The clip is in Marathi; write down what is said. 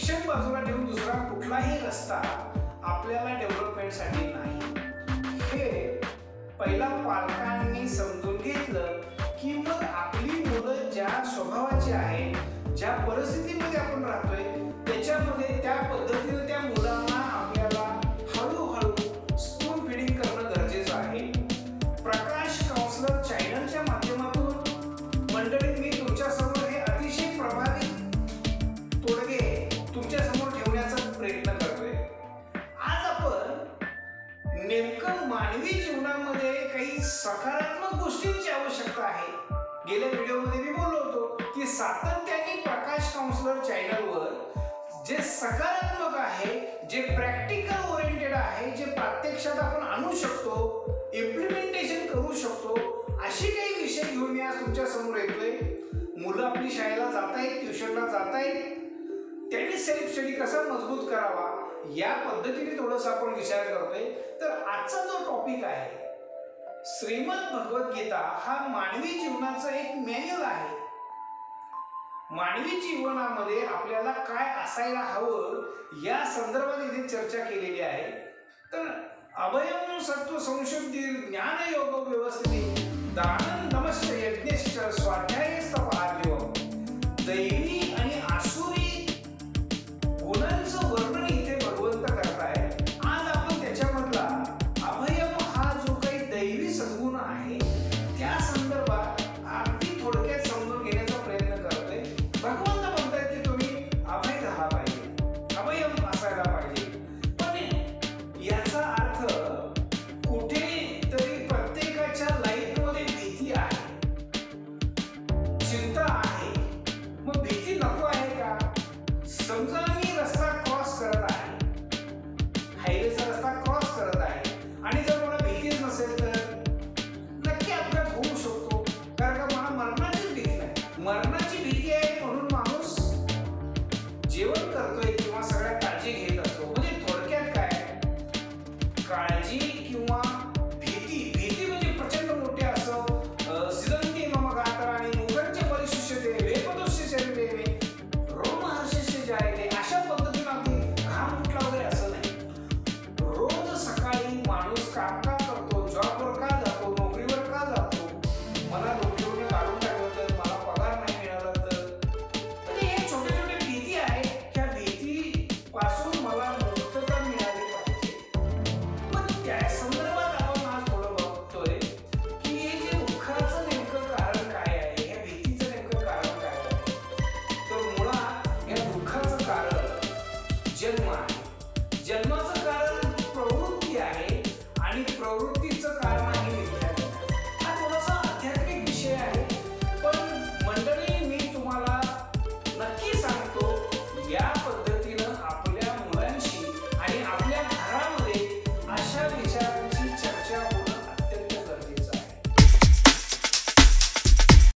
शिक्षण बाजूला ठेवून दुसरा कुठलाही रस्ता आपल्याला डेव्हलपमेंटसाठी नाही, हे पहिला पालकांनी समजून घेतलं की मग आपली मुलं ज्या स्वभावाची आहे, ज्या परिस्थितीमध्ये आपण राहतोय त्याच्यामध्ये त्या पद्धतीने त्या मुलांना आपल्याला हळूहळू स्पून फिडिंग करणं गरजेचं आहे. प्रकाश काउन्सलर चॅनलच्या माध्यमातून मंडळी मी तुमच्यासमोर हे अतिशय प्रभावी तोडगे तुमच्यासमोर ठेवण्याचा प्रयत्न करतोय. आज आपण नेमकं मानवी जीवनामध्ये काही सकारात्मक गोष्टींची आवश्यकता आहे. गेल्या व्हिडिओमध्ये मी बोललो होतो की सातत्याने प्रकाश काउन्सलर चॅनलवर जे सकारात्मक आहे, जे प्रॅक्टिकल ओरिएंटेड आहे, जे प्रत्यक्षात आपण आणू शकतो, इम्प्लिमेंटेशन करू शकतो, अशी काही विषय घेऊन मी आज तुमच्या समोर येतोय. मुलं आपली शाळेला जात आहेत, ट्युशनला जात आहेत, त्यांनी सेल्फ स्टडी कसा मजबूत करावा या पद्धतीने थोडंसं आपण विचार करतोय. तर आजचा जो टॉपिक आहे, श्रीमद भगवद्गीता हा मानवी जीवनाचा एक मॅन्युअल आहे. मानवी जीवनामध्ये आपल्याला काय असायला हवं या संदर्भात इथे चर्चा केलेली आहे. तर अभयम सत्व संशुद्धी ज्ञान योग व्यवस्थित दानं नमश्च यज्ञश्च स्वाध्याय